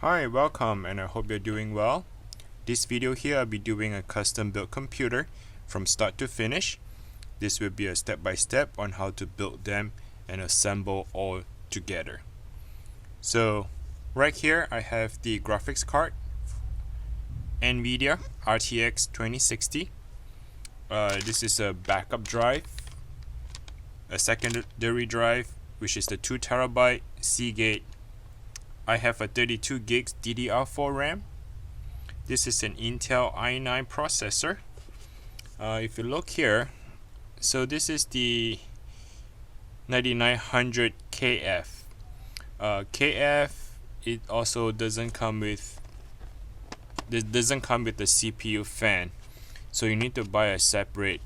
Hi, welcome, and I hope you're doing well. This video here I'll be doing a custom built computer from start to finish. This will be a step-by-step on how to build them and assemble all together. So right here I have the graphics card, NVIDIA RTX 2060. This is a backup drive, a secondary drive, which is the 2TB Seagate. I have a 32 gigs DDR4 RAM. This is an Intel i9 processor. If you look here, so this is the 9900 KF. KF, it also doesn't come with the CPU fan, so you need to buy a separate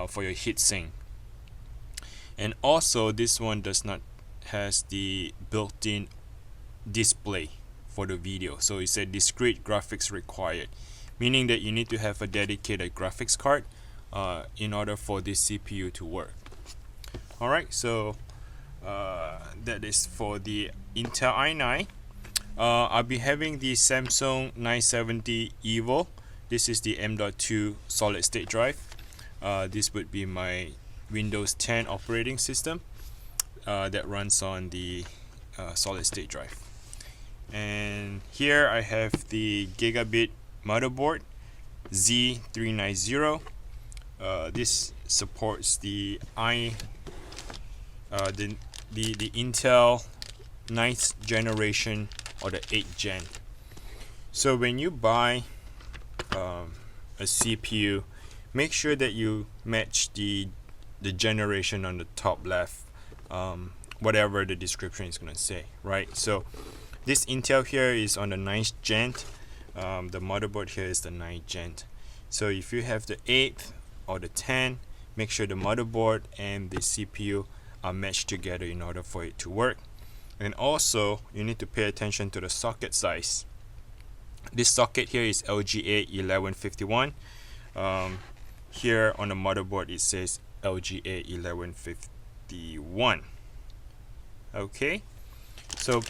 for your heatsink. And also this one does not has the built-in display for the video, so it said discrete graphics required, meaning that you need to have a dedicated graphics card in order for this CPU to work. Alright, so that is for the Intel i9. I'll be having the Samsung 970 EVO. This is the M.2 solid state drive. This would be my Windows 10 operating system that runs on the solid state drive. And here I have the gigabit motherboard Z390. This supports the Intel 9th generation or the 8th gen. So when you buy a CPU, make sure that you match the generation on the top left, whatever the description is going to say, right? So this Intel here is on the 9th gen. The motherboard here is the 9th gen. So if you have the 8th or the 10th, make sure the motherboard and the CPU are matched together in order for it to work. And also you need to pay attention to the socket size. This socket here is LGA 1151. Here on the motherboard it says LGA 1151. Okay, so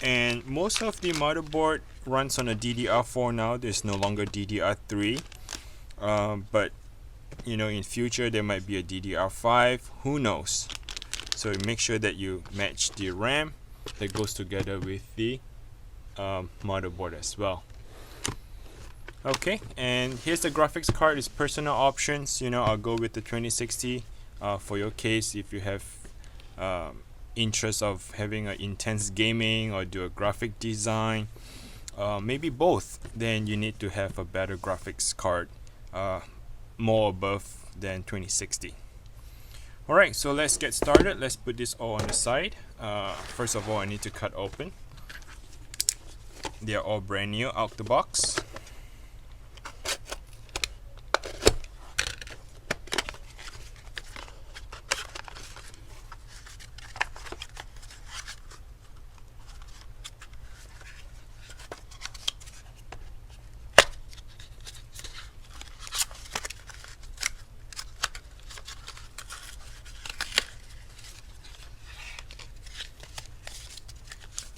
and most of the motherboard runs on a DDR4 now. There's no longer DDR3, but you know, in future there might be a DDR5, who knows. So make sure that you match the RAM that goes together with the motherboard as well. Okay, and here's the graphics card. It's personal options. You know, I'll go with the 2060 for your case. If you have interest of having an intense gaming or do a graphic design, maybe both, then you need to have a better graphics card, more above than 2060. Alright, so let's get started. Let's put this all on the side. First of all, I need to cut open. They are all brand new out the box.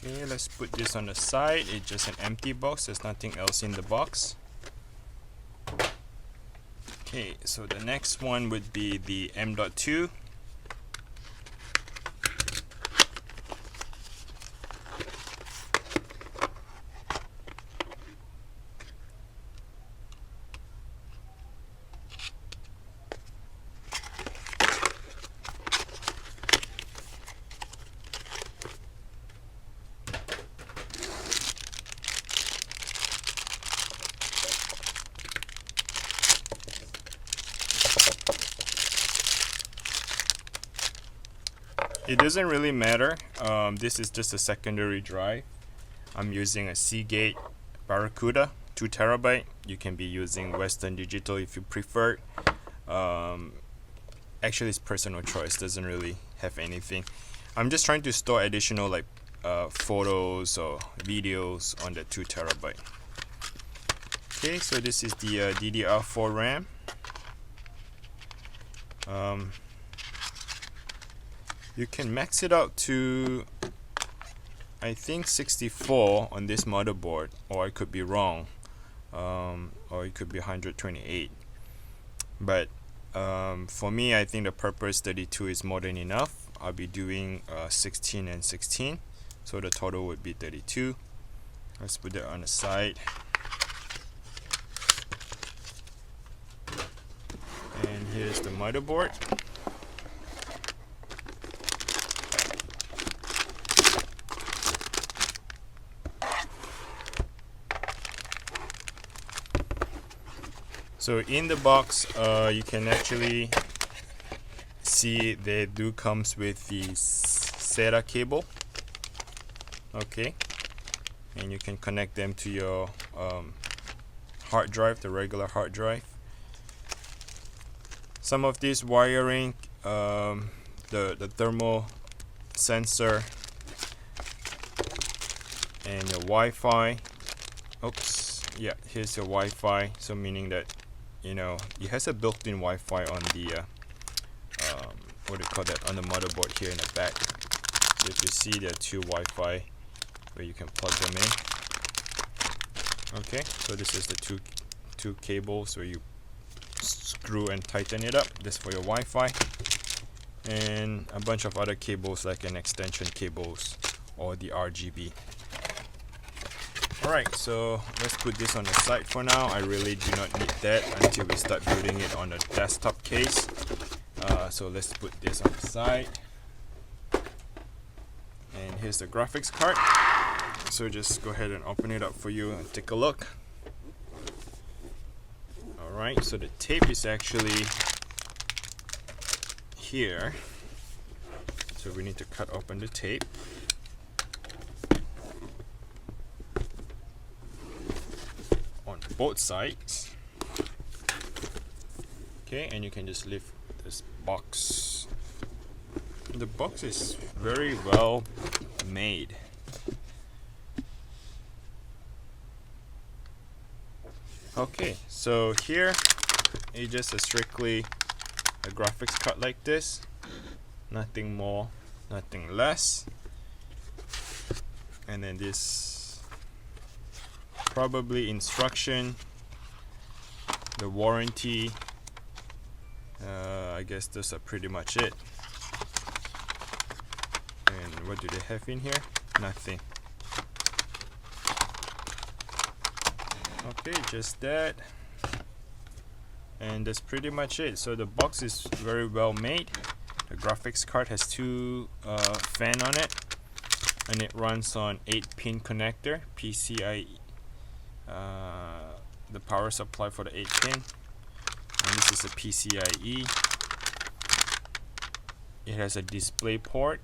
Okay, let's put this on the side. It's just an empty box. There's nothing else in the box. Okay, so the next one would be the M.2. It doesn't really matter. This is just a secondary drive. I'm using a Seagate Barracuda 2TB. You can be using Western Digital if you prefer. Actually, it's personal choice. Doesn't really have anything. I'm just trying to store additional like photos or videos on the 2TB. Okay, so this is the DDR4 RAM. You can max it out to I think 64 on this motherboard, or I could be wrong, or it could be 128. But for me, I think the purpose 32 is more than enough. I'll be doing 16 and 16, so the total would be 32. Let's put that on the side. And here's the motherboard. So in the box, you can actually see they do comes with the SATA cable. Okay, and you can connect them to your hard drive, the regular hard drive. Some of this wiring, the thermal sensor and your Wi-Fi. Oops, yeah, here's your Wi-Fi. So meaning that, you know, it has a built-in Wi-Fi on the what do you call that, on the motherboard here in the back. So if you see there are two Wi-Fi where you can plug them in. Okay, so this is the two cables where you screw and tighten it up. This for your Wi-Fi, and a bunch of other cables like an extension cables or the RGB. Alright, so let's put this on the side for now. I really do not need that until we start building it on the desktop case. So let's put this on the side. And here's the graphics card. So just go ahead and open it up for you and take a look. Alright, so the tape is actually here. So we need to cut open the tape. On both sides. Okay, and you can just lift this box. The box is very well made. Okay, so here it's just strictly a graphics card like this, nothing more, nothing less. And then this probably instruction, the warranty. I guess those are pretty much it. And what do they have in here? Nothing. Okay, just that, and that's pretty much it. So the box is very well made. The graphics card has two fan on it, and it runs on 8-pin connector PCIe, the power supply for the 8-pin, and this is a PCIe. It has a display port,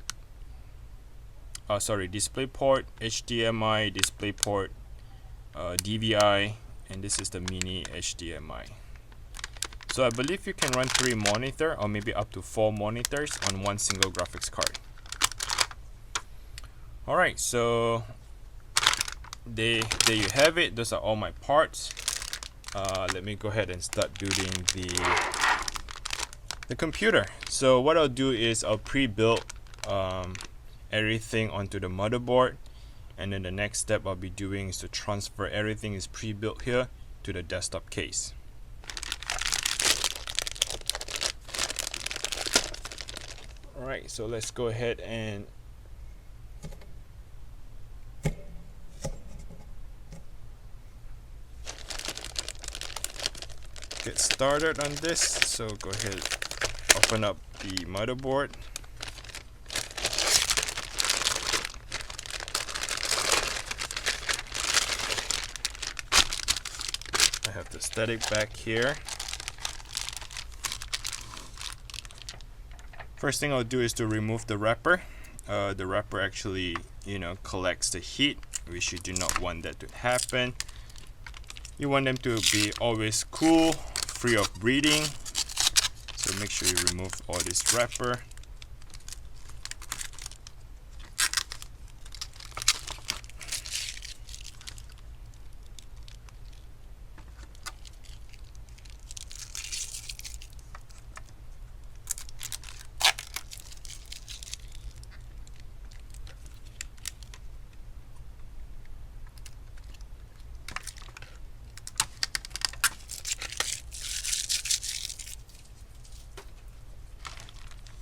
display port, HDMI, display port, DVI, and this is the mini HDMI. So I believe you can run 3 monitors or maybe up to 4 monitors on one single graphics card. Alright, so there you have it. Those are all my parts. Let me go ahead and start building the computer. So what I'll do is I'll pre-build everything onto the motherboard. And then the next step I'll be doing is to transfer everything is pre-built here to the desktop case. Alright, so let's go ahead and get started on this. So go ahead, open up the motherboard. I have the static back here. First thing I'll do is to remove the wrapper. The wrapper actually, collects the heat, which you do not want that to happen. You want them to be always cool, free of breathing. So make sure you remove all this wrapper.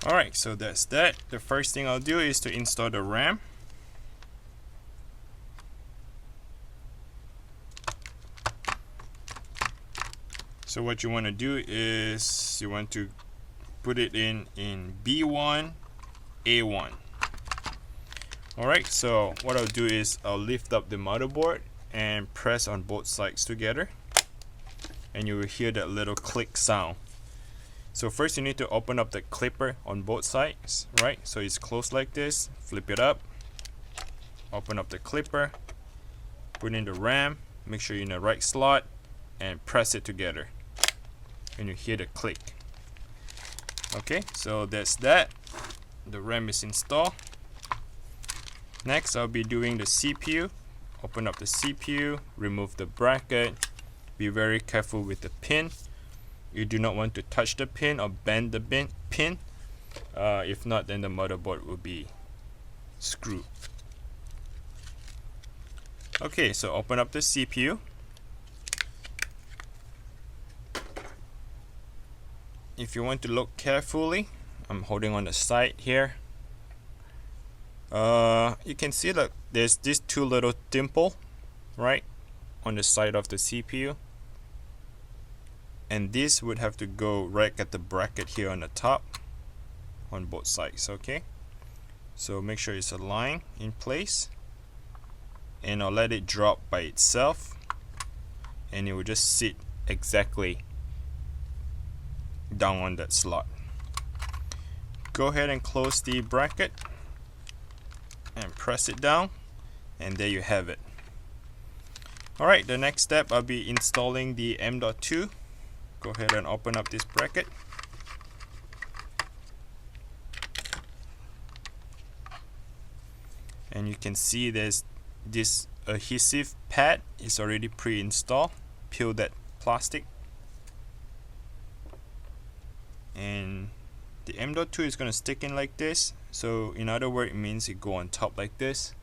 Alright, so that's that. The first thing I'll do is to install the RAM. So what you want to do is you want to put it in B1 A1. Alright, so what I'll do is I'll lift up the motherboard and press on both sides together, and you will hear that little click sound. So first you need to open up the clipper on both sides, right? So it's closed like this, flip it up, open up the clipper, put in the RAM, make sure you're in the right slot, and press it together, and you hear the click. Okay, so that's that. The RAM is installed. Next I'll be doing the CPU. Open up the CPU, remove the bracket, be very careful with the pin. You do not want to touch the pin or bend the pin. If not, then the motherboard will be screwed. Okay, so open up the CPU. If you want to look carefully, I'm holding on the side here. You can see that there's these two little dimple right on the side of the CPU, and this would have to go right at the bracket here on the top on both sides. Okay, so make sure it's aligned in place, and I'll let it drop by itself, and it will just sit exactly down on that slot. Go ahead and close the bracket and press it down, and there you have it. Alright, the next step I'll be installing the M.2. Go ahead and open up this bracket. And you can see there's this adhesive pad is already pre-installed. Peel that plastic, and the M.2 is going to stick in like this. So in other words, it means it go on top like this,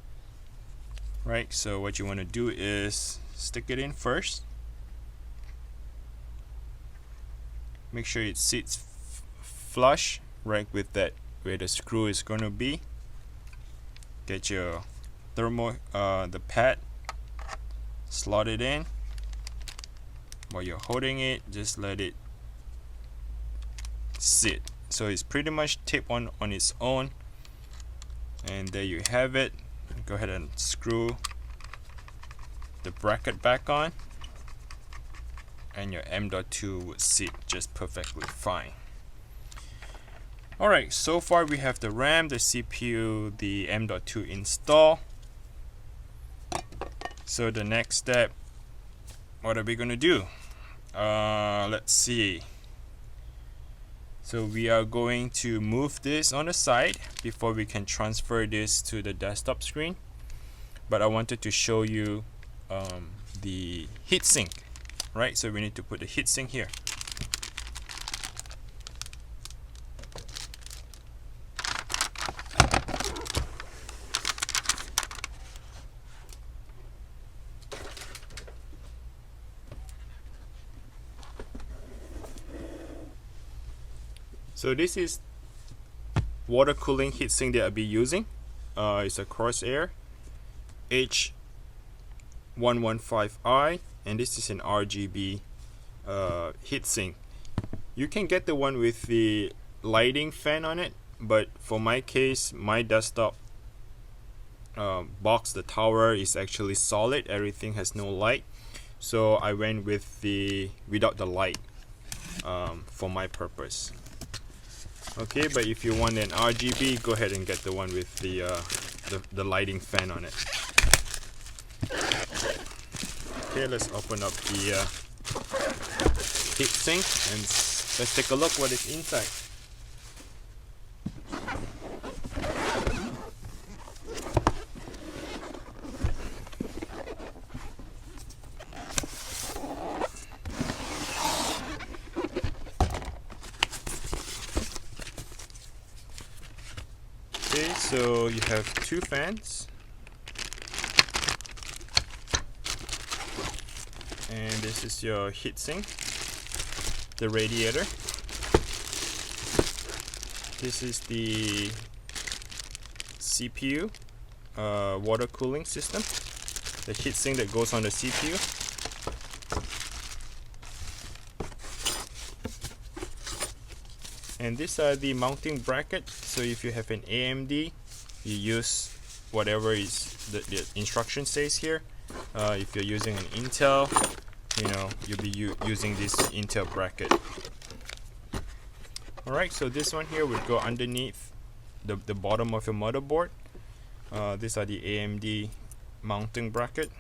right? So what you want to do is stick it in first. Make sure it sits flush right with that where the screw is going to be. Get your the pad, slot it in. While you're holding it, just let it sit. So it's pretty much taped on its own, and there you have it. Go ahead and screw the bracket back on, and your M.2 would sit just perfectly fine. Alright, so far we have the RAM, the CPU, the M.2 installed. So the next step, what are we gonna do? Let's see. So we are going to move this on the side before we can transfer this to the desktop screen. But I wanted to show you the heatsink, right? So we need to put the heatsink here. So this is water cooling heatsink that I'll be using. It's a Corsair H115i, and this is an RGB heatsink. You can get the one with the lighting fan on it, but for my case, my desktop box, the tower, is actually solid. Everything has no light, so I went with the without the light for my purpose. Okay, but if you want an RGB, go ahead and get the one with the lighting fan on it. Okay, let's open up the heatsink and let's take a look what is inside. Okay, so you have two fans, and this is your heatsink, the radiator. This is the CPU water cooling system, the heatsink that goes on the CPU. And these are the mounting brackets. So if you have an AMD, you use whatever is the instruction says here. If you're using an Intel, you'll be using this Intel bracket. Alright, so this one here would go underneath the bottom of your motherboard. These are the AMD mounting bracket.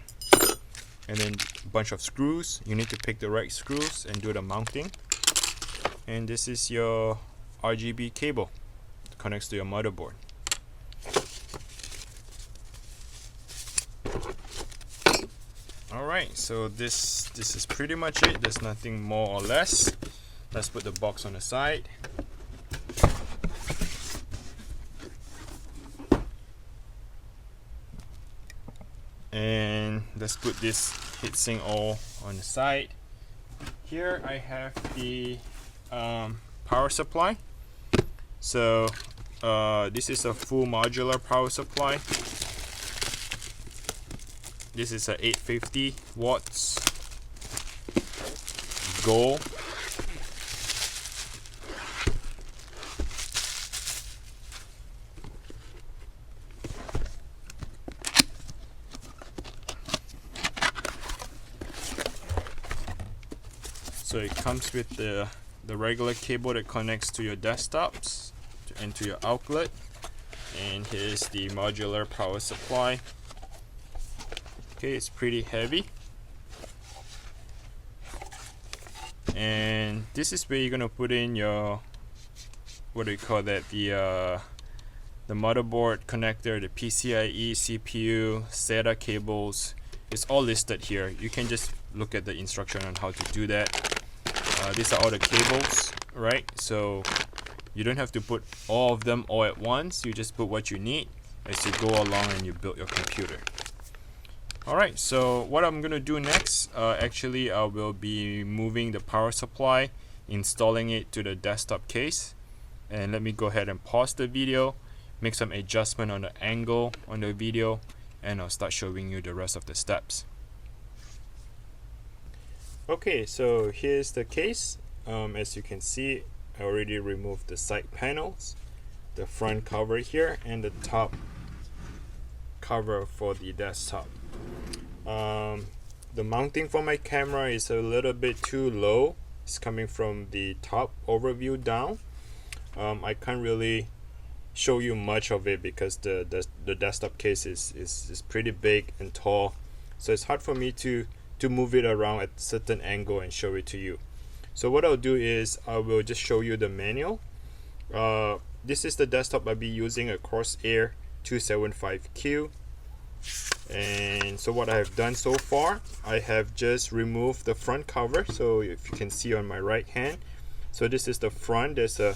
And then a bunch of screws. You need to pick the right screws and do the mounting. And this is your RGB cable that connects to your motherboard. Alright, so this is pretty much it. There's nothing more or less. Let's put the box on the side. And let's put this heatsink all on the side. Here I have the power supply. So this is a full modular power supply. This is a 850 watts gold. So it comes with the regular cable that connects to your desktops and to your outlet. And here's the modular power supply. Okay, it's pretty heavy. And this is where you're gonna put in your, what do you call that, the motherboard connector, the PCIe, CPU, SATA cables. It's all listed here. You can just look at the instruction on how to do that. These are all the cables, right? So you don't have to put all of them all at once. You just put what you need as you go along and you build your computer. Alright, so what I'm gonna do next, actually I will be moving the power supply, installing it to the desktop case. And let me go ahead and pause the video, make some adjustment on the angle on the video, and I'll start showing you the rest of the steps. Okay, so here's the case. As you can see, I already removed the side panels, the front cover here, and the top cover for the desktop. The mounting for my camera is a little bit too low. It's coming from the top overview down. I can't really show you much of it because the desktop case is pretty big and tall, so it's hard for me to move it around at a certain angle and show it to you. So what I'll do is I will just show you the manual. This is the desktop I'll be using, a Corsair 275Q. And so what I have done so far, I have just removed the front cover. So if you can see on my right hand, so this is the front. There's a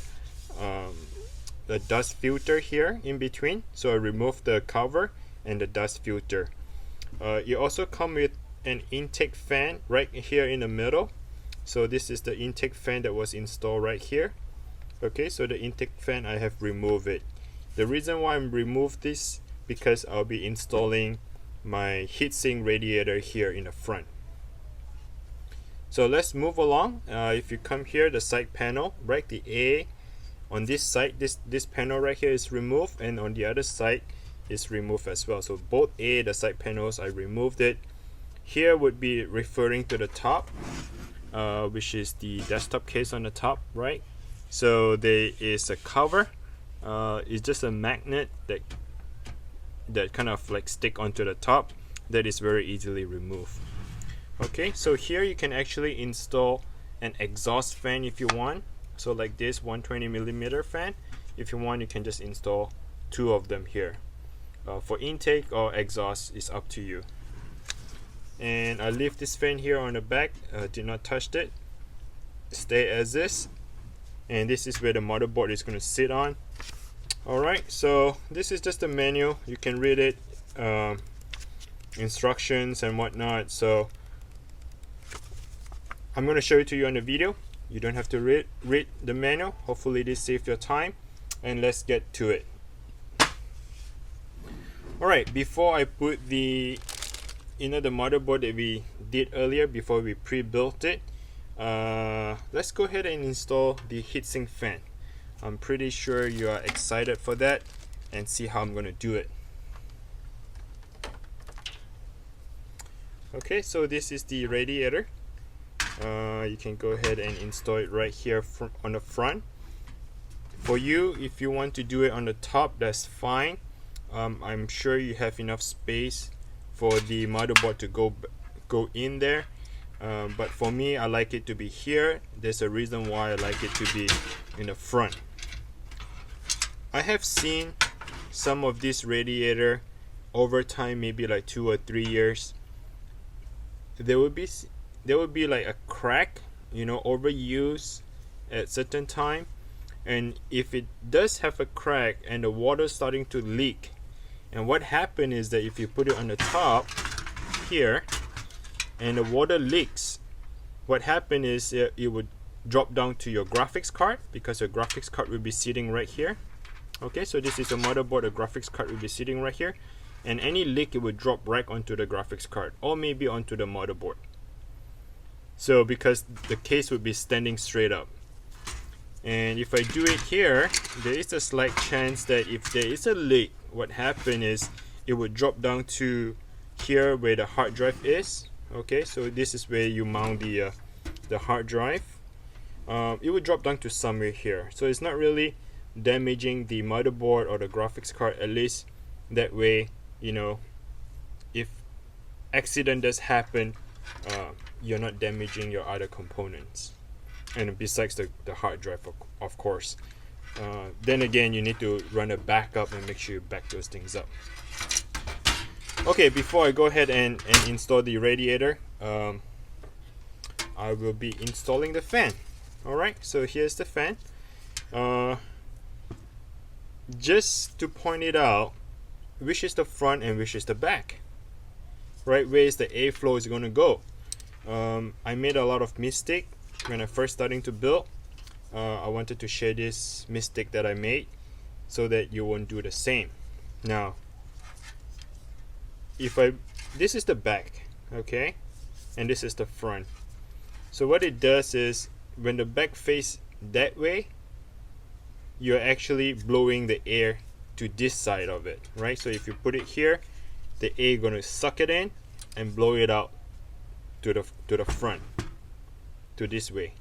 dust filter here in between, so I removed the cover and the dust filter. You also come with an intake fan right here in the middle. So this is the intake fan that was installed right here. Okay, so the intake fan, I have removed it. The reason why I'm removed this, because I'll be installing my heatsink radiator here in the front. So let's move along. If you come here, the side panel, right, the A on this side, this panel right here is removed, and on the other side is removed as well. So both the side panels, I removed it. Here would be referring to the top, which is the desktop case on the top, right? So there is a cover. It's just a magnet that kind of like stick onto the top, that is very easily removed. Okay, so here you can actually install an exhaust fan if you want. So like this 120mm fan, if you want, you can just install 2 of them here. For intake or exhaust, is up to you. And I leave this fan here on the back, did not touch it, stay as is. And this is where the motherboard is going to sit on. Alright, so this is just a manual, you can read it, instructions and whatnot. So I'm going to show it to you on the video. You don't have to read the manual. Hopefully this saved your time. and let's get to it. Alright, before I put the the motherboard that we did earlier, before we pre-built it, let's go ahead and install the heatsink fan. I'm pretty sure you are excited for that, and see how I'm going to do it. Okay, so this is the radiator. You can go ahead and install it right here on the front. For you, if you want to do it on the top, that's fine. I'm sure you have enough space for the motherboard to go in there, but for me, I like it to be here. There's a reason why I like it to be in the front. I have seen some of this radiator over time, maybe like 2 or 3 years, there would be like a crack, overuse at certain time. And if it does have a crack and the water starting to leak, and what happened is that if you put it on the top here and the water leaks, what happened is it would drop down to your graphics card, because your graphics card will be sitting right here. Okay, so this is a motherboard, a graphics card will be sitting right here, and any leak, it would drop right onto the graphics card or maybe onto the motherboard. So because the case would be standing straight up. And if I do it here, there is a slight chance that if there is a leak, what happened is it would drop down to here where the hard drive is. Okay, so this is where you mount the hard drive. It would drop down to somewhere here, so it's not really damaging the motherboard or the graphics card. At least that way, if accident does happen, you're not damaging your other components, and besides the hard drive, of course. Then again, you need to run a backup and make sure you back those things up. Okay, before I go ahead and install the radiator, I will be installing the fan. Alright, so here's the fan. Just to point it out, which is the front and which is the back, right? Where is the airflow is going to go? I made a lot of mistake when I first starting to build. I wanted to share this mistake that I made so that you won't do the same. Now, this is the back, okay, and this is the front. So what it does is, when the back face that way, you're actually blowing the air to this side of it, right? So if you put it here, the air gonna suck it in and blow it out to the front, to this way.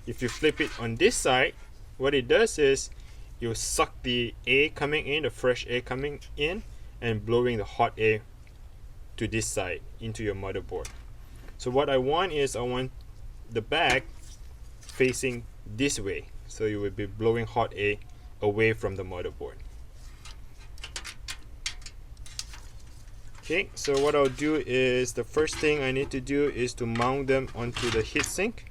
If you flip it on this side, what it does is you suck the air coming in, the fresh air coming in, and blowing the hot air to this side into your motherboard. So what I want is, I want the back facing this way, so you will be blowing hot air away from the motherboard. Okay, so what I'll do is, the first thing I need to do is to mount them onto the heatsink,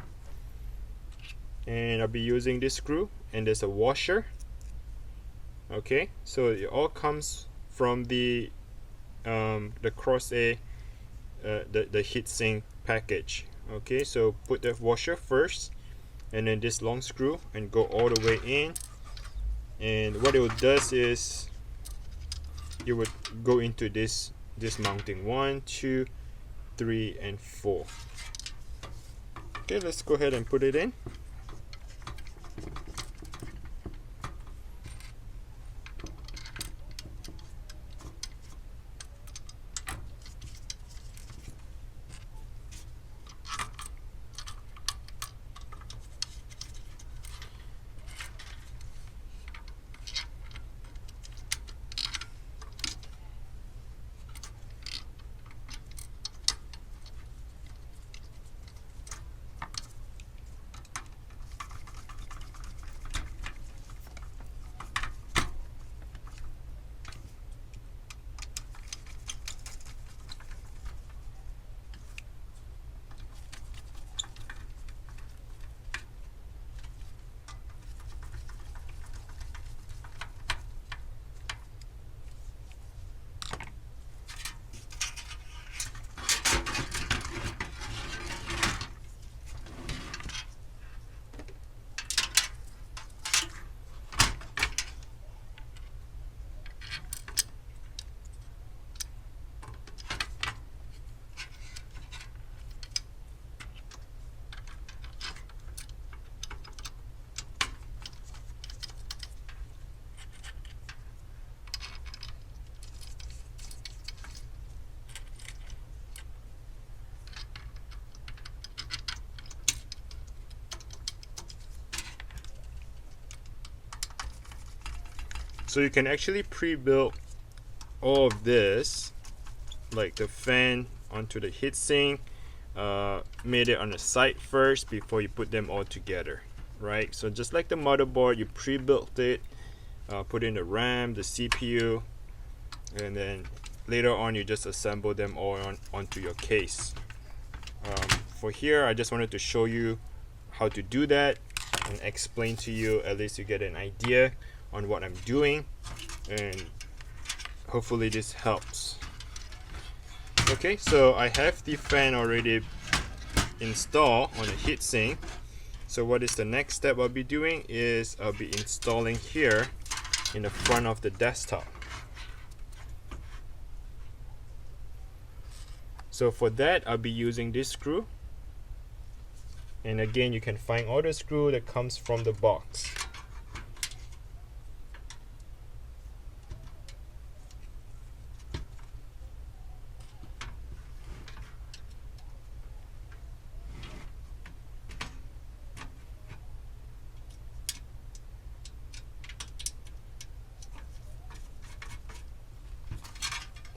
and I'll be using this screw, and there's a washer. Okay, so it all comes from the crosshair, the heatsink package. Okay, so put the washer first, and then this long screw, and go all the way in. And what it does is, you would go into this mounting 1, 2, 3, and 4. Okay, let's go ahead and put it in. So you can actually pre-build all of this, like the fan onto the heatsink, made it on the side first before you put them all together, right? So just like the motherboard, you pre-built it, put in the RAM, the CPU, and then later on you just assemble them all onto your case. For here, I just wanted to show you how to do that and explain to you, at least you get an idea on what I'm doing, and hopefully this helps. Okay, so I have the fan already installed on the heatsink. So what is the next step I'll be doing is I'll be installing here in the front of the desktop. So for that, I'll be using this screw, and again you can find all the screw that comes from the box.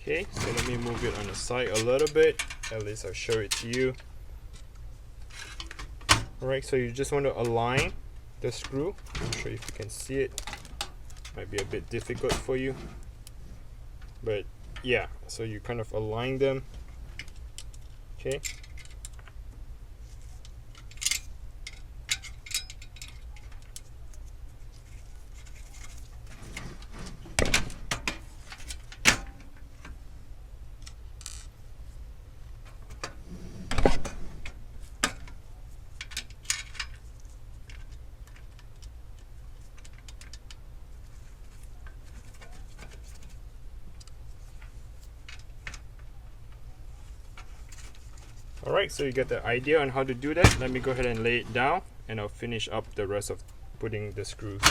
Okay, so let me move it on the side a little bit, at least I'll show it to you. Alright, so you just want to align the screw. I'm sure if you can see it, might be a bit difficult for you, but yeah, so you kind of align them. Okay. Alright, so you get the idea on how to do that. Let me go ahead and lay it down, and I'll finish up the rest of putting the screws.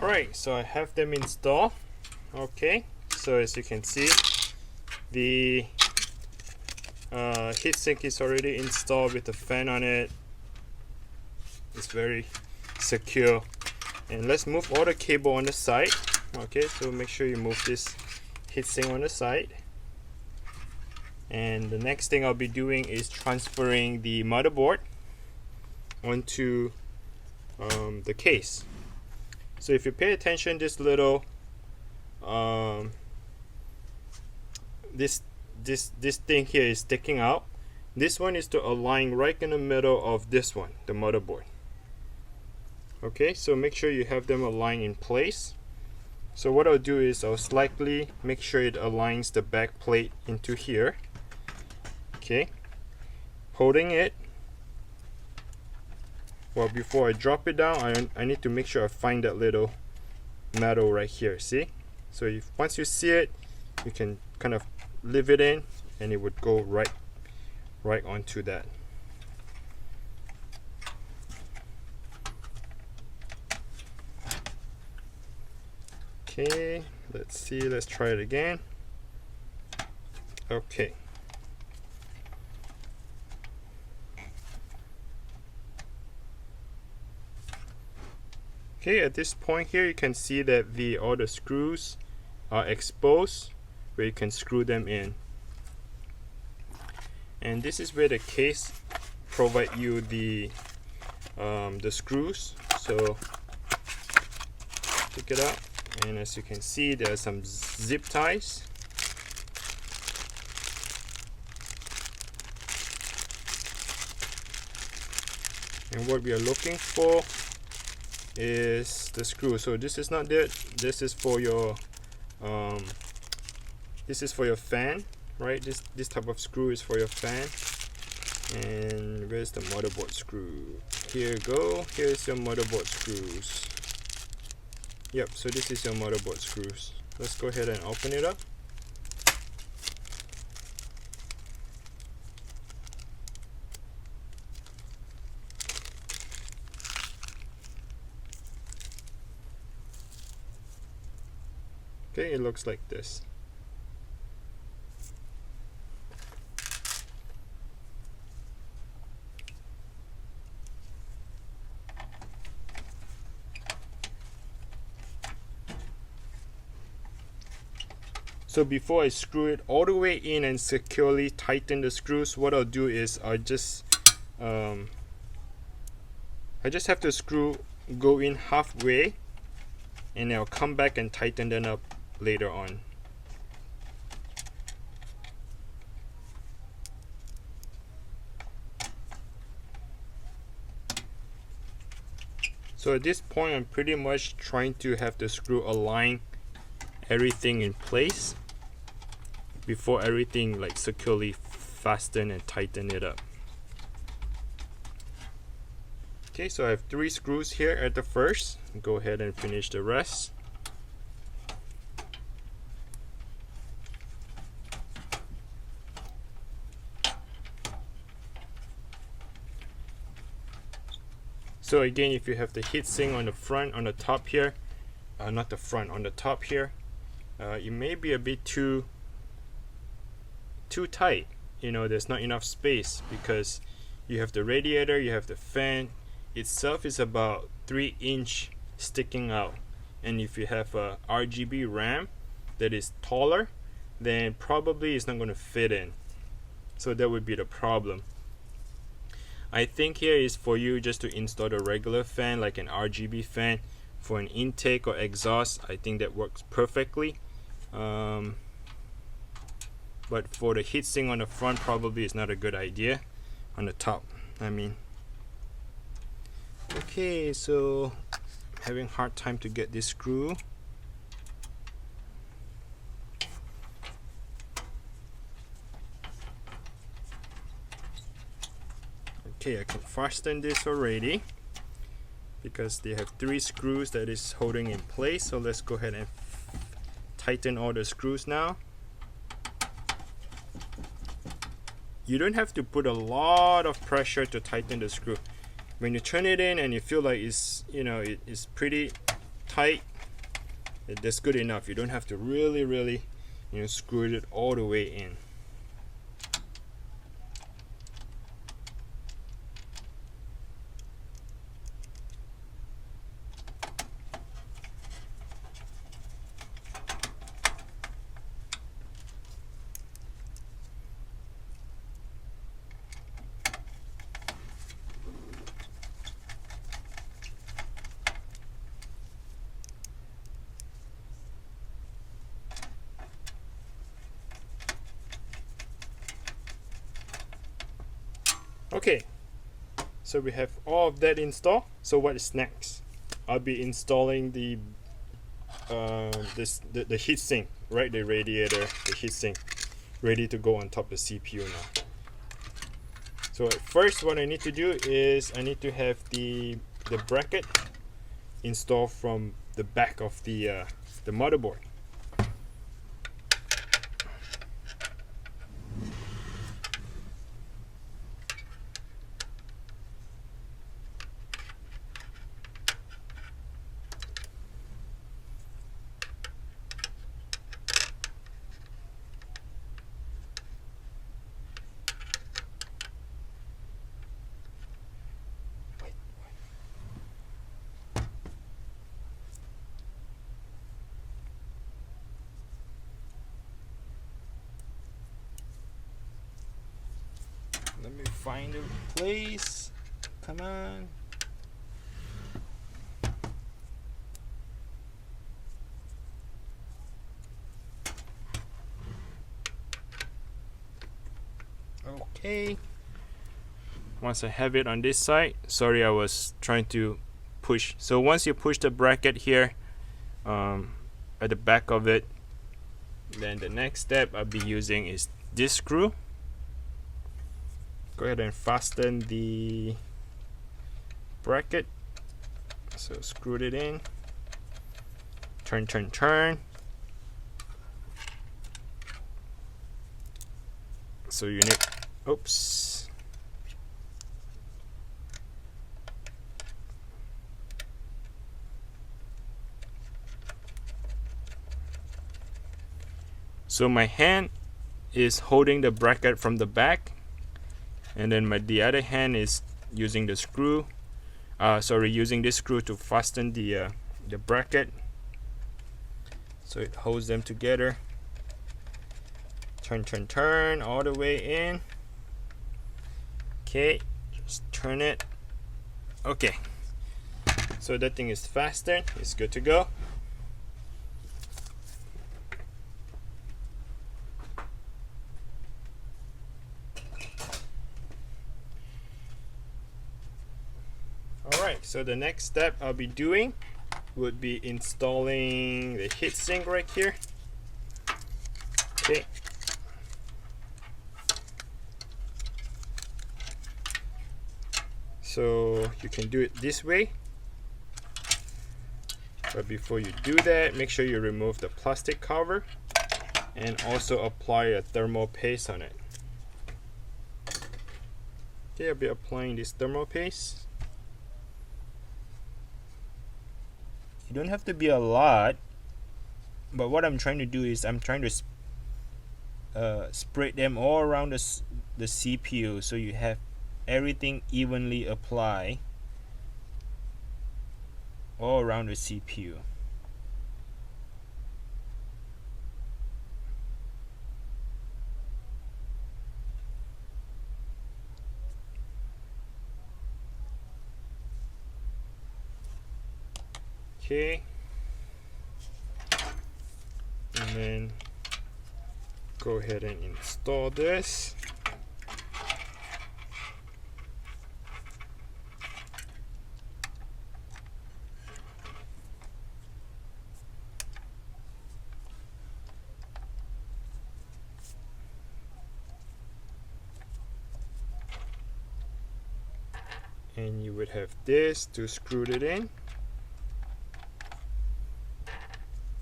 Alright, so I have them installed. Okay, so as you can see, the heatsink is already installed with the fan on it. It's very secure. And let's move all the cable on the side. Okay, so make sure you move this heatsink on the side. And the next thing I'll be doing is transferring the motherboard onto the case. So if you pay attention, this little this thing here is sticking out. This one is to align right in the middle of this one, the motherboard. Okay, so make sure you have them aligned in place. So what I'll do is I'll slightly make sure it aligns the back plate into here. Okay, holding it. Well, before I drop it down, I need to make sure I find that little metal right here. See? So once you see it, you can kind of leave it in, and it would go right right onto that. Okay, let's see, let's try it again. Okay. Okay, at this point here you can see that all the screws are exposed where you can screw them in. And this is where the case provide you the screws. So take it out, and as you can see there are some zip ties. And what we are looking for is the screw. So this is not it. This is for your fan, right? This type of screw is for your fan. And where's the motherboard screw? Here you go. Here's your motherboard screws. Yep, so this is your motherboard screws. Let's go ahead and open it up. Okay, it looks like this. So before I screw it all the way in and securely tighten the screws, what I'll do is I just have the screw go in halfway, and I'll come back and tighten them up later on. So at this point I'm pretty much trying to have the screw align everything in place before everything like securely fasten and tighten it up. Okay, so I have 3 screws here at the first. Go ahead and finish the rest. So again, if you have the heatsink on the front, on the top here, not the front, on the top here, it may be a bit too tight. You know, there's not enough space because you have the radiator, you have the fan itself is about 3" sticking out, and if you have a RGB RAM that is taller, then probably it's not going to fit in. So that would be the problem. I think here is for you just to install the regular fan, like an RGB fan for an intake or exhaust. I think that works perfectly. But for the heatsink on the front, probably is not a good idea. On the top, I mean. Okay, so having a hard time to get this screw. Okay, I can fasten this already because they have 3 screws that is holding in place. So let's go ahead and tighten all the screws now. You don't have to put a lot of pressure to tighten the screw. When you turn it in and you feel like it's, you know, it's pretty tight, that's good enough. You don't have to really, you know, screw it all the way in. Okay, so we have all of that installed. So what is next? I'll be installing the heatsink, right? The radiator, the heatsink, ready to go on top of the CPU now. So at first, what I need to do is I need to have the bracket installed from the back of the motherboard. Let me find a place. Come on. Okay. Once I have it on this side, sorry, I was trying to push. So once you push the bracket here at the back of it, then the next step I'll be using is this screw. Go ahead and fasten the bracket. So screw it in. Turn, turn, turn. So you need, oops. So my hand is holding the bracket from the back, and then the other hand is using the screw. Using this screw to fasten the bracket, so it holds them together. Turn, turn, turn all the way in. Okay, just turn it. Okay, so that thing is fastened. It's good to go. Alright, so the next step I'll be doing would be installing the heatsink right here. Okay. So you can do it this way, but before you do that, make sure you remove the plastic cover and also apply a thermal paste on it. Okay, I'll be applying this thermal paste. You don't have to be a lot, but what I'm trying to do is I'm trying to spread them all around the CPU, so you have everything evenly apply all around the CPU. Okay, and then go ahead and install this. And you would have this to screw it in.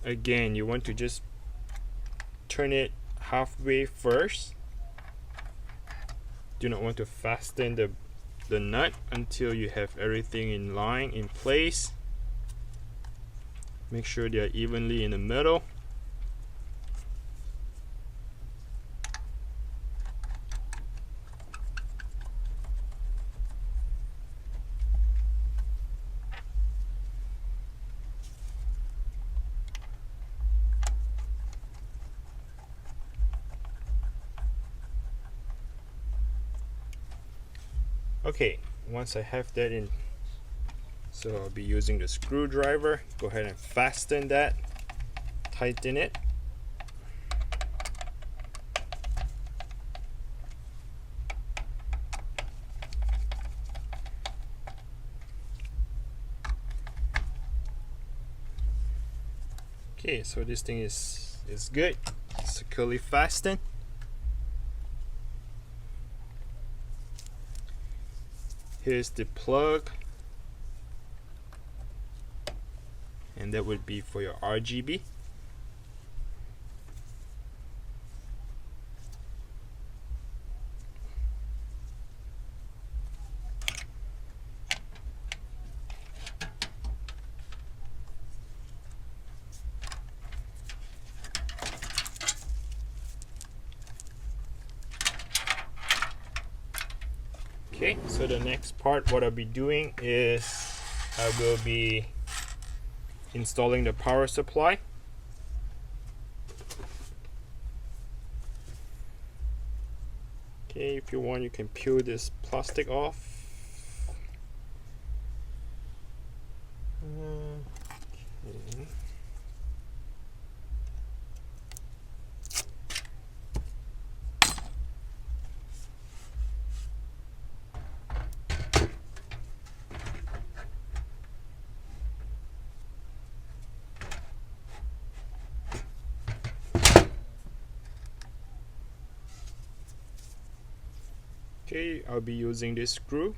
Again, you want to just turn it halfway first. Do not want to fasten the nut until you have everything in line, in place. Make sure they are evenly in the middle. Okay, once I have that in, so I'll be using the screwdriver. Go ahead and fasten that, tighten it. Okay, so this thing is good, securely fastened. Here's the plug, and that would be for your RGB. Okay, so the next part, what I'll be doing is I will be installing the power supply. Okay, if you want, you can peel this plastic off. Okay. Okay, I'll be using this screw.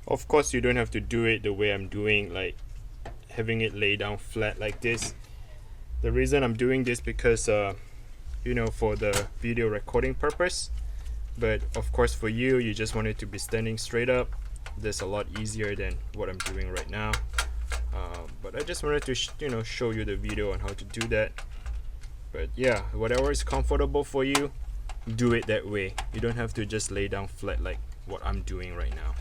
Of course, you don't have to do it the way I'm doing, like having it lay down flat like this. The reason I'm doing this because you know, for the video recording purpose, but of course for you, you just want it to be standing straight up. That's a lot easier than what I'm doing right now. But I just wanted to show you the video on how to do that. But yeah, whatever is comfortable for you, do it that way. You don't have to just lay down flat like what I'm doing right now.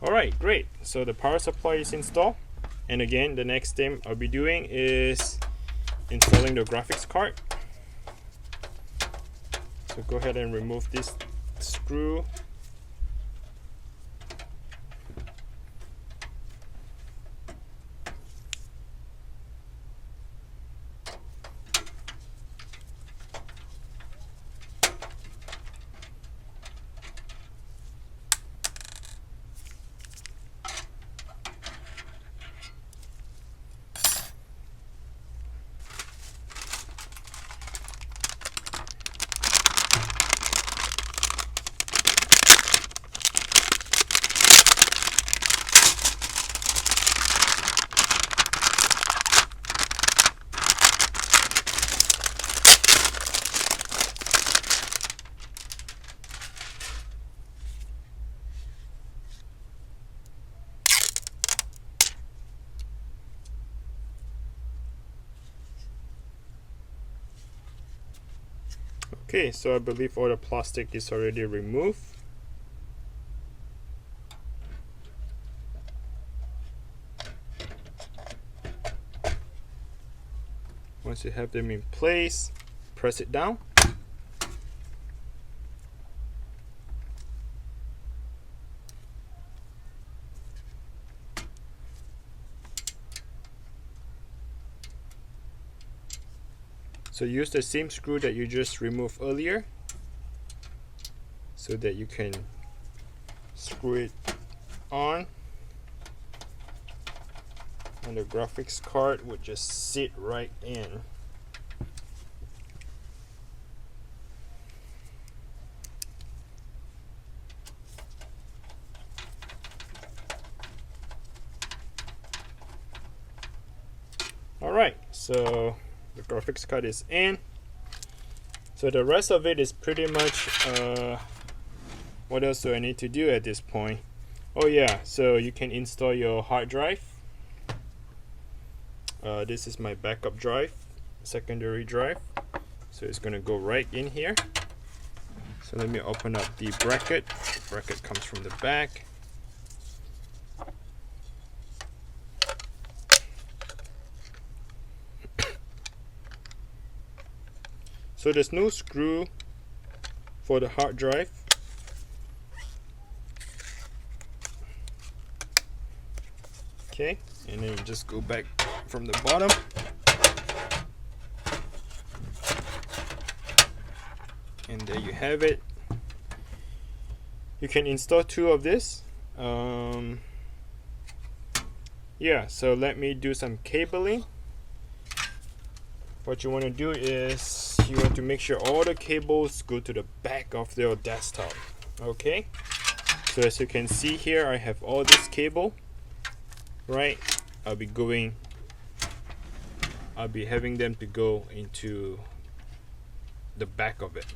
Alright, great. So the power supply is installed. And again, the next thing I'll be doing is installing the graphics card. So go ahead and remove this screw. Okay, so I believe all the plastic is already removed. Once you have them in place, press it down. So use the same screw that you just removed earlier so that you can screw it on, and the graphics card would just sit right in. Alright, so the graphics card is in. So the rest of it is pretty much what else do I need to do at this point? Oh yeah, so you can install your hard drive. This is my backup drive, secondary drive, so it's gonna go right in here. So let me open up the bracket. The bracket comes from the back. So there's no screw for the hard drive. Okay, and then you just go back from the bottom. And there you have it. You can install 2 of this. Yeah, so let me do some cabling. What you want to do is you want to make sure all the cables go to the back of your desktop. Okay, so as you can see here, I have all this cable, right? I'll be having them to go into the back of it.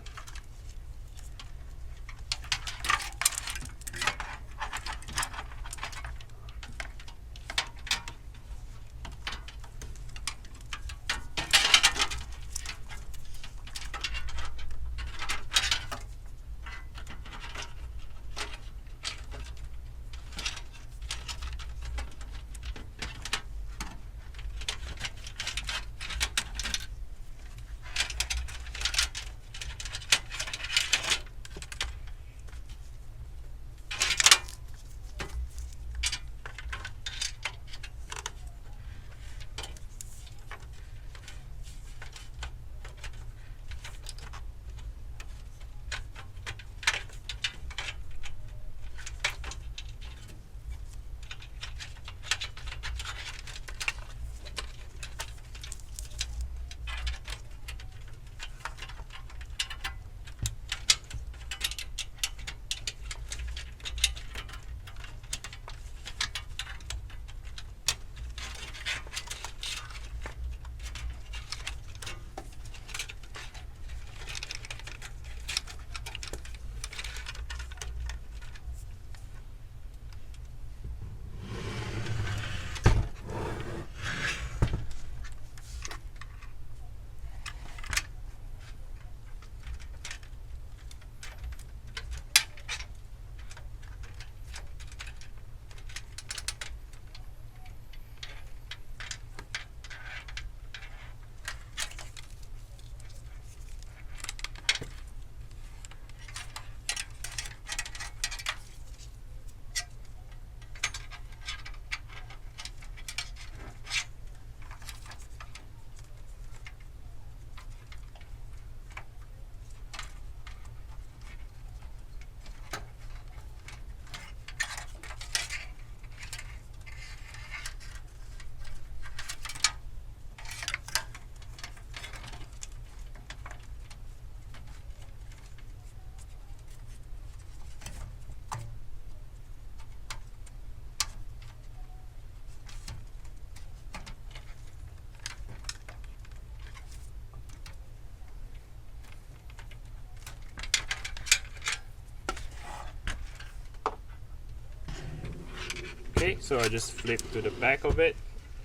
Okay, so I just flip to the back of it.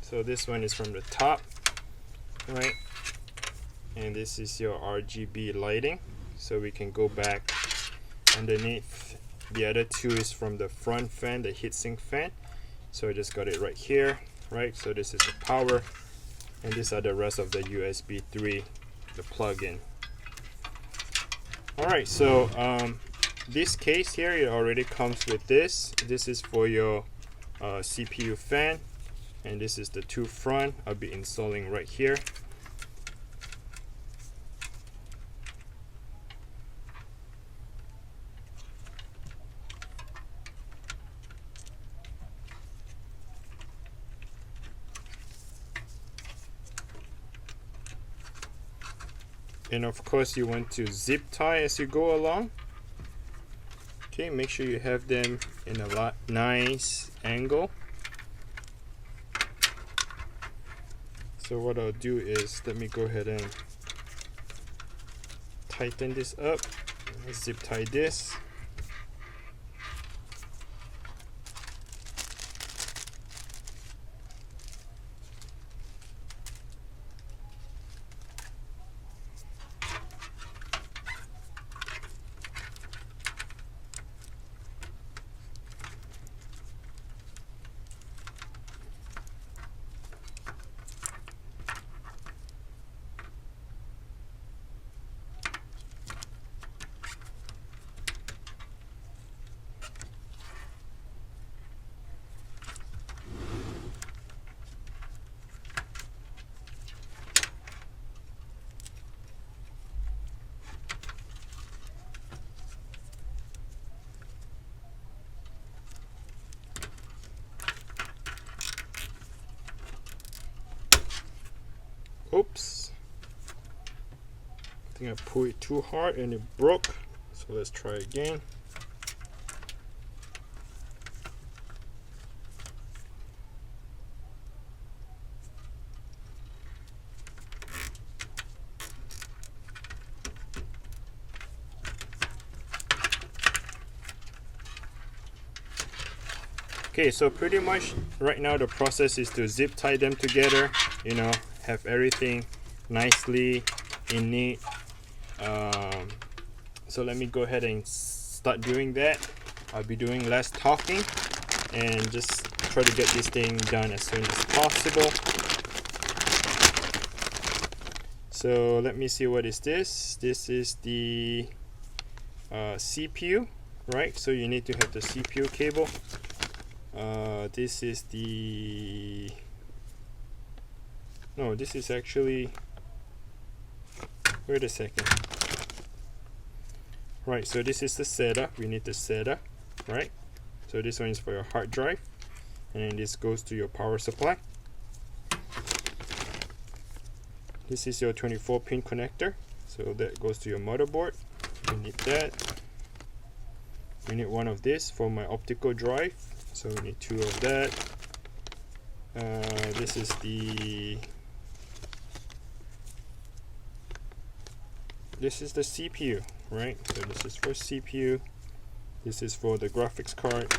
So this one is from the top, right? And this is your RGB lighting. So we can go back underneath. The other 2 is from the front fan, the heatsink fan. So I just got it right here, right? So this is the power, and these are the rest of the USB 3, the plug-in. Alright, so this case here, it already comes with this. This is for your CPU fan, and this is the 2 front. I'll be installing right here. And of course you want to zip tie as you go along. Okay, make sure you have them in a nice angle. So what I'll do is, let me go ahead and tighten this up. Zip tie this. think I pulled it too hard and it broke, so let's try again. Okay, so pretty much right now the process is to zip tie them together, you know, have everything nicely in neat. So let me go ahead and start doing that. I'll be doing less talking and just try to get this thing done as soon as possible. So let me see, what is this? This is the CPU, right? So you need to have the CPU cable. This is the, no, this is actually, wait a second. Right, so this is the SATA. We need the SATA, right? So this one is for your hard drive, and then this goes to your power supply. This is your 24-pin connector, so that goes to your motherboard. We need that. We need one of this for my optical drive, so we need two of that. This is the CPU, right? So this is for CPU. This is for the graphics card.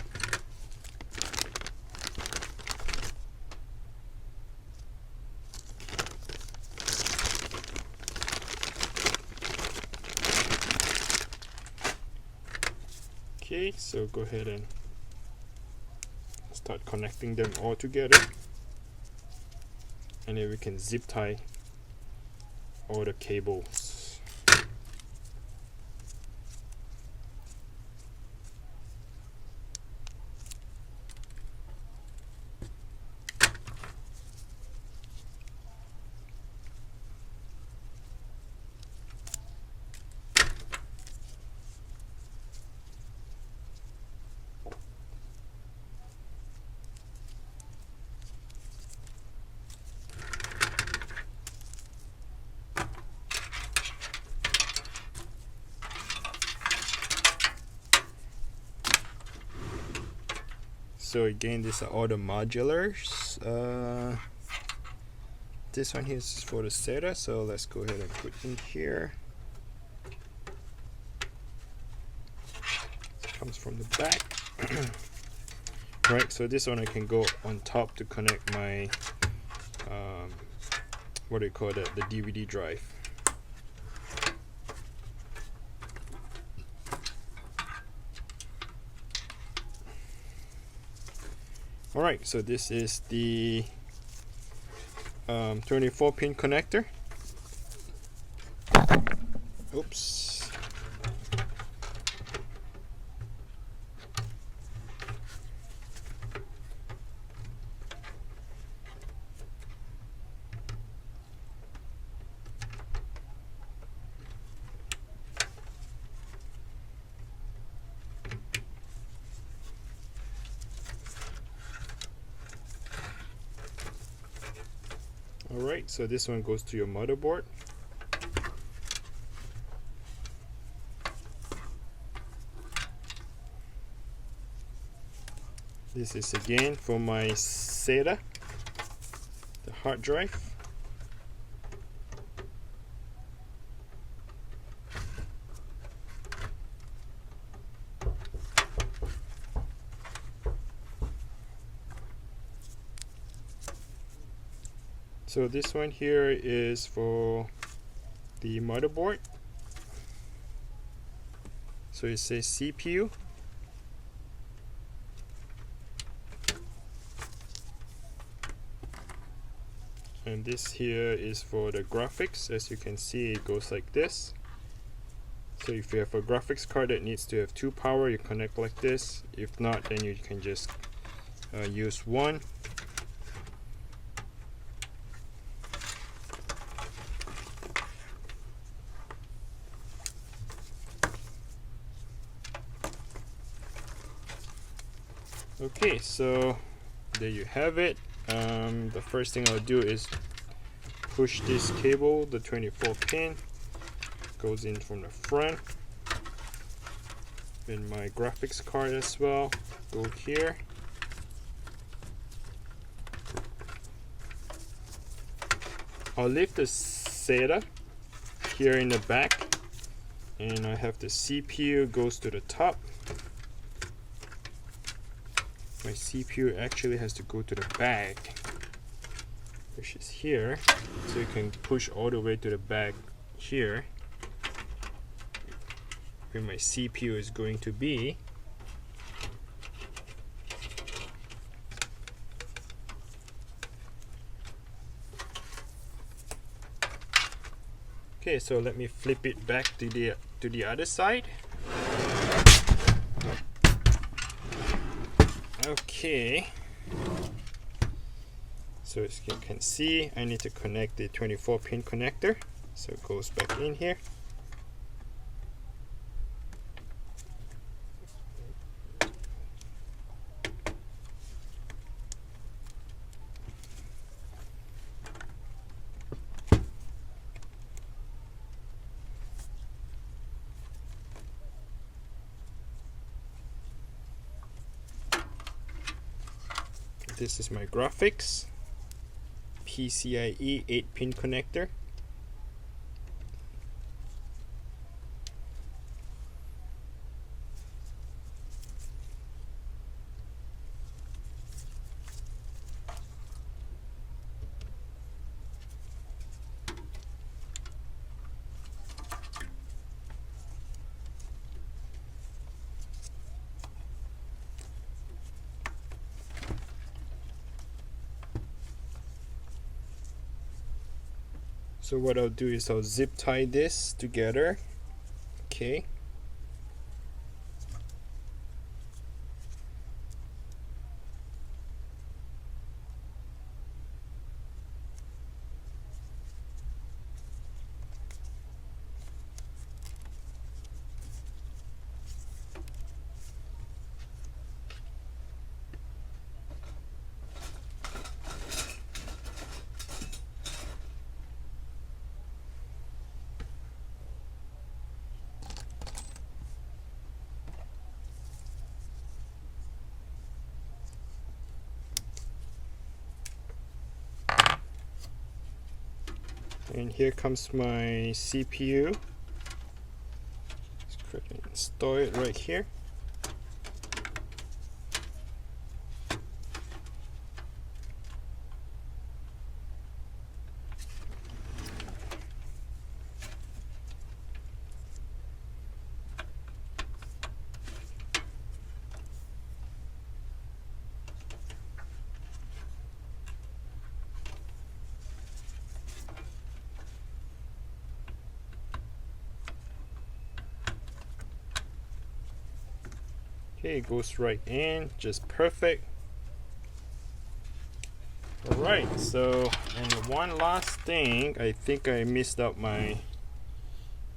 Okay, so go ahead and start connecting them all together, and then we can zip tie all the cables. So again, these are all the modulars. This one here is for the SATA, so let's go ahead and put in here. It comes from the back. Right, so this one I can go on top to connect my what do you call that, the DVD drive. Alright, so this is the 24-pin connector. Oops. Alright, so this one goes to your motherboard. This is again for my SATA, the hard drive. So this one here is for the motherboard. So it says CPU. And this here is for the graphics. As you can see, it goes like this. So if you have a graphics card that needs to have 2 power, you connect like this. If not, then you can just use one. Okay, so there you have it. The first thing I'll do is push this cable, the 24 pin, goes in from the front. And my graphics card as well go here. I'll leave the SATA here in the back, and I have the CPU goes to the top. My CPU actually has to go to the back, which is here, so you can push all the way to the back here where my CPU is going to be. Okay, so let me flip it back to the other side. Okay, so as you can see, I need to connect the 24-pin connector, so it goes back in here. This is my graphics PCIe 8-pin connector. So what I'll do is I'll zip tie this together. Okay. And here comes my CPU. Let's install it right here. Okay, it goes right in, just perfect. Alright, so, and one last thing, I think I missed out my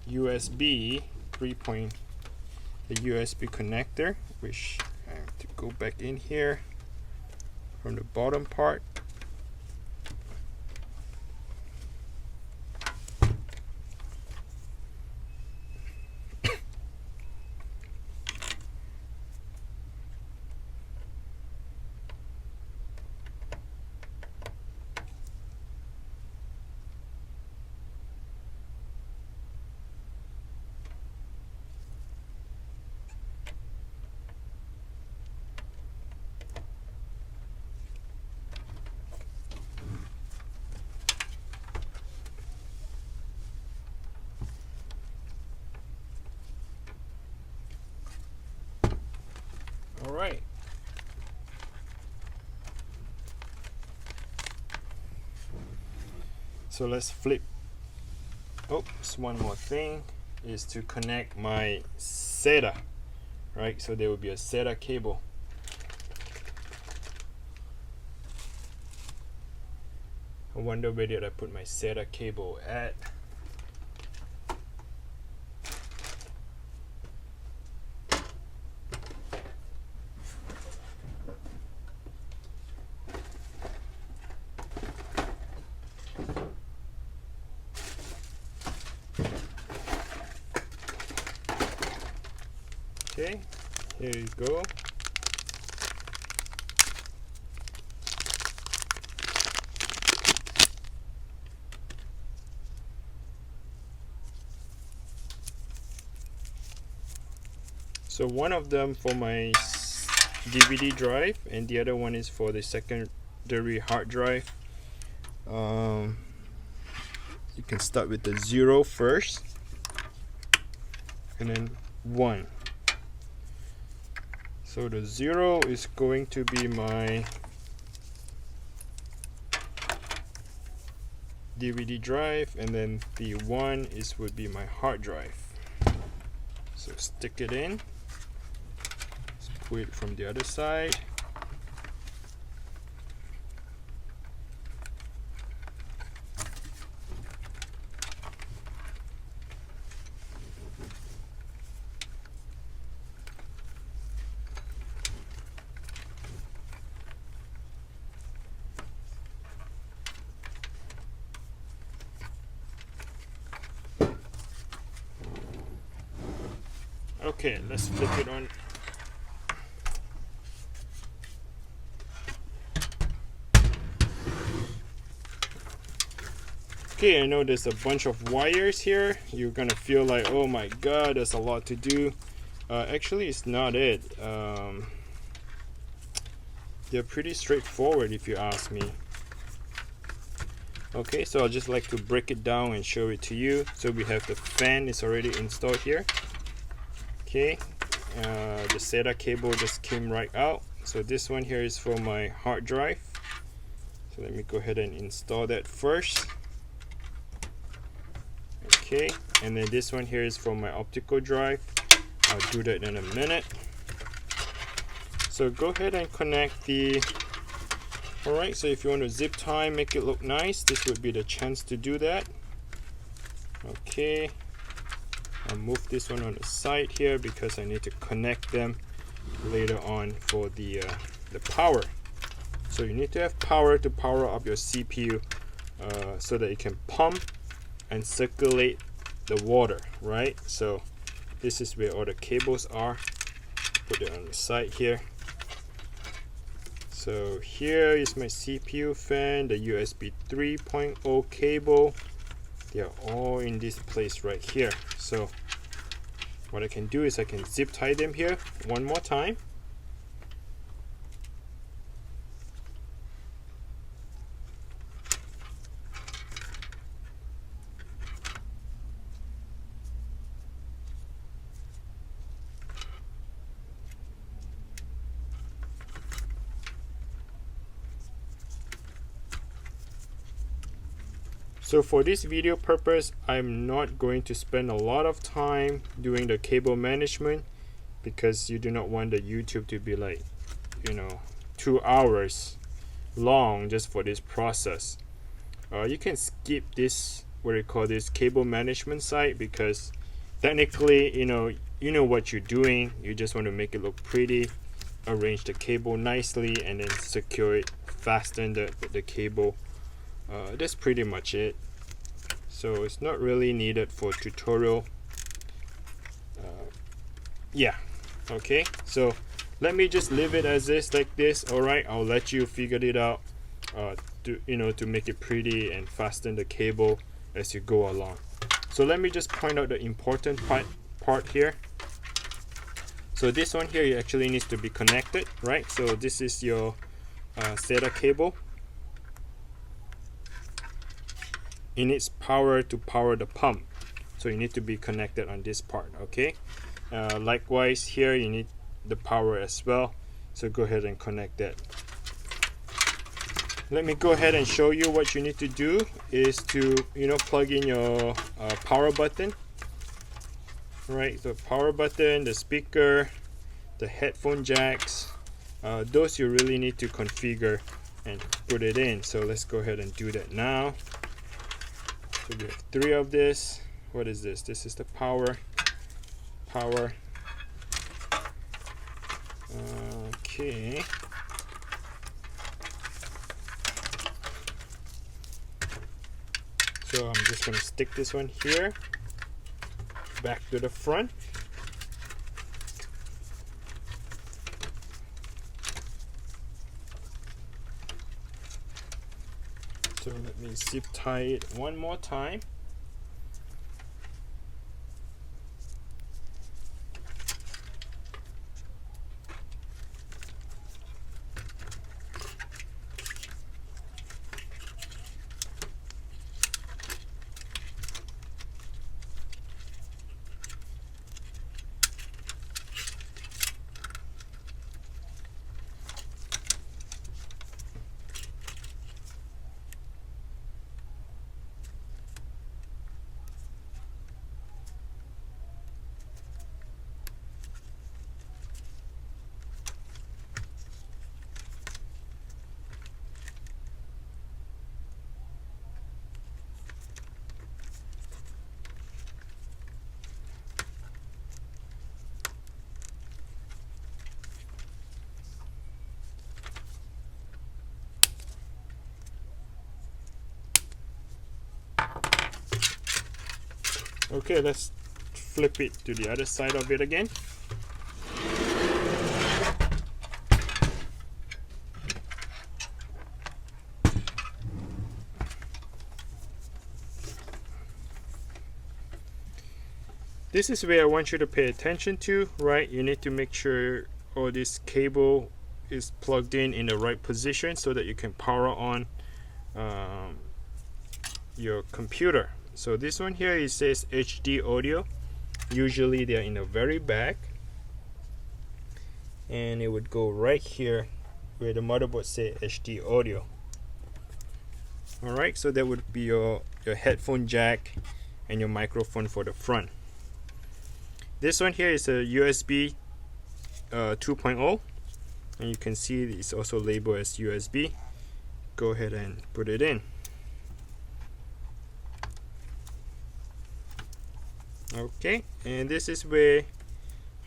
USB 3. The USB connector, which I have to go back in here from the bottom part. All right. So let's flip. Oops, one more thing is to connect my SATA, right? So there will be a SATA cable. I wonder where did I put my SATA cable at? Okay, here you go. So one of them for my DVD drive and the other one is for the secondary hard drive. You can start with the 0 first and then 1. So the 0 is going to be my DVD drive, and then the 1 would be my hard drive. So stick it in. Let's put it from the other side. Okay, let's flip it on. Okay, I know there's a bunch of wires here. You're gonna feel like, oh my god, there's a lot to do. Actually, it's not it. They're pretty straightforward if you ask me. Okay, so I'll just like to break it down and show it to you. So we have the fan is already installed here. Okay, the SATA cable just came right out. So this one here is for my hard drive. So let me go ahead and install that first. Okay, and then this one here is for my optical drive. I'll do that in a minute. So go ahead and connect the... Alright, so if you want to zip tie, make it look nice, this would be the chance to do that. Okay. I'll move this one on the side here because I need to connect them later on for the power. So you need to have power to power up your CPU so that it can pump and circulate the water, right? So this is where all the cables are. Put it on the side here. So here is my CPU fan, the USB 3.0 cable. They are all in this place right here. So what I can do is I can zip tie them here one more time. So for this video purpose, I'm not going to spend a lot of time doing the cable management because you do not want the YouTube to be like, 2 hours long just for this process. You can skip this, what you call this cable management side, because technically, you know what you're doing. You just want to make it look pretty, arrange the cable nicely, and then secure it, fasten the cable. That's pretty much it. So it's not really needed for tutorial. Yeah, okay, so let me just leave it as is, like this. All right, I'll let you figure it out to make it pretty and fasten the cable as you go along. So let me just point out the important part here. So this one here actually needs to be connected, right? So this is your SATA cable. It needs power to power the pump, so you need to be connected on this part. Okay, likewise here you need the power as well, so go ahead and connect that. Let me go ahead and show you what you need to do is to plug in your power button. Right, the power button, the speaker, the headphone jacks, those you really need to configure and put it in. So let's go ahead and do that now. So we have 3 of this. What is this? This is the power. Okay. So I'm just going to stick this one here, back to the front. So let me zip tie it one more time. Okay, let's flip it to the other side of it again. This is where I want you to pay attention to, right? You need to make sure all this cable is plugged in the right position so that you can power on your computer. So this one here, it says HD audio. Usually they're in the very back, and it would go right here where the motherboard say HD audio. Alright, so that would be your headphone jack and your microphone for the front. This one here is a USB 2.0, and you can see it's also labeled as USB. Go ahead and put it in. Okay, and this is where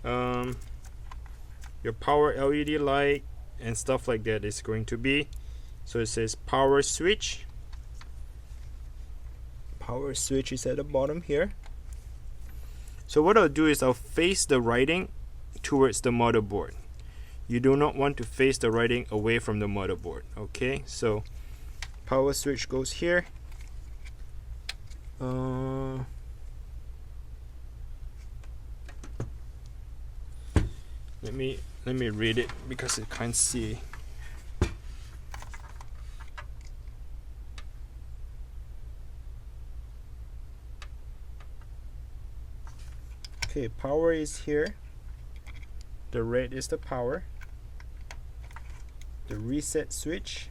your power LED light and stuff like that is going to be. So it says power switch. Power switch is at the bottom here. So what I'll do is I'll face the writing towards the motherboard. You do not want to face the writing away from the motherboard. Okay, so power switch goes here. Let me read it because I can't see. Okay, power is here. The red is the power. The reset switch.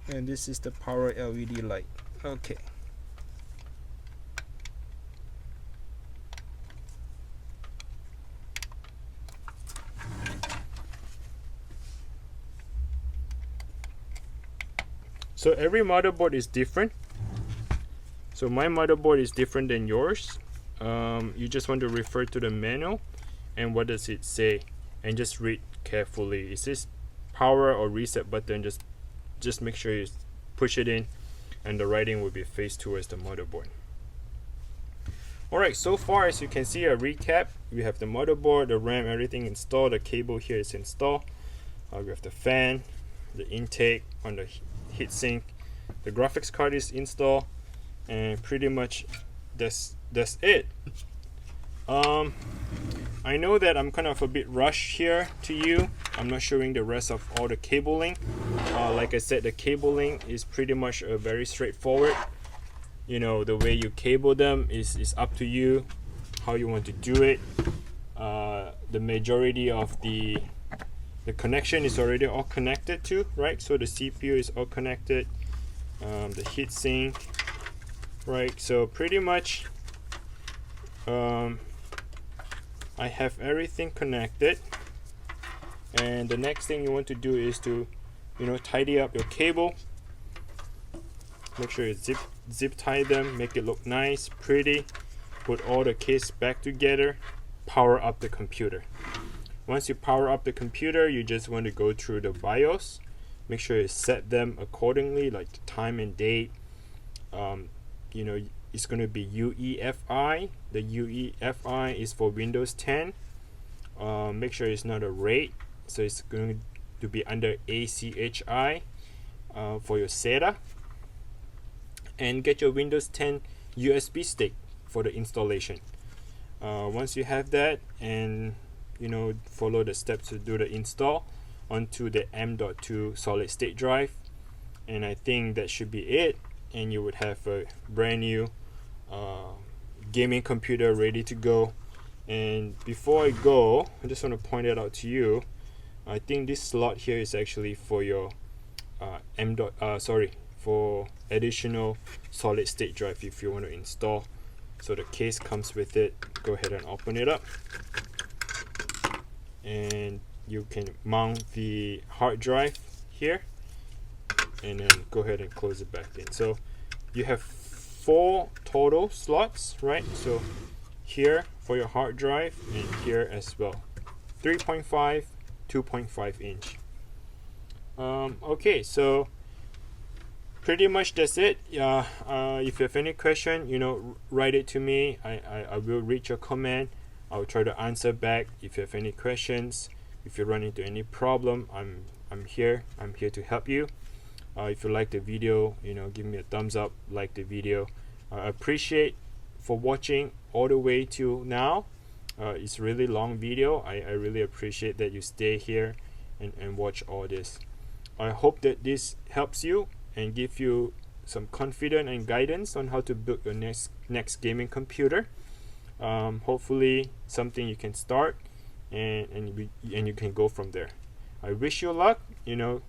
And this is the power LED light. Okay. So every motherboard is different. So my motherboard is different than yours. You just want to refer to the manual and what does it say, and just read carefully. It says power or reset button. Just make sure you push it in, and the writing will be faced towards the motherboard. Alright, so far as you can see, a recap. We have the motherboard, the RAM, everything installed. The cable here is installed. We have the fan, the intake on the heatsink, the graphics card is installed, and pretty much that's it. I know that I'm kind of a bit rushed here to you. I'm not showing the rest of all the cabling. Like I said, the cabling is pretty much very straightforward. You know, the way you cable them is up to you, how you want to do it. The majority of the connection is already all connected to, right? So the CPU is all connected, the heatsink, right? So pretty much I have everything connected, and the next thing you want to do is to, you know, tidy up your cable. Make sure you zip tie them, make it look nice, pretty. Put all the case back together. Power up the computer. Once you power up the computer, you just want to go through the BIOS. Make sure you set them accordingly, like the time and date. You know, it's going to be UEFI. The UEFI is for Windows 10. Make sure it's not a RAID. so it's going to be under ACHI for your SATA, and get your Windows 10 USB stick for the installation. Once you have that, and follow the steps to do the install onto the M.2 solid state drive, and I think that should be it, and you would have a brand new gaming computer ready to go. And before I go, I just want to point it out to you. I think this slot here is actually for your for additional solid state drive if you want to install. So the case comes with it. Go ahead and open it up, and you can mount the hard drive here, and then go ahead and close it back in. So you have 4 total slots, right? So here for your hard drive, and here as well, 3.5, 2.5 inch. Okay, so pretty much that's it. If you have any question, write it to me. I will read your comment. I'll try to answer back if you have any questions. If you run into any problem, I'm here to help you. If you like the video, give me a thumbs up, like the video. I appreciate for watching all the way till now. It's a really long video. I really appreciate that you stay here and watch all this. I hope that this helps you and give you some confidence and guidance on how to build your next gaming computer. Hopefully something you can start and you can go from there. I wish you luck, and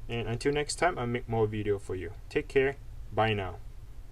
until next time, I'll make more video for you. Take care. Bye now.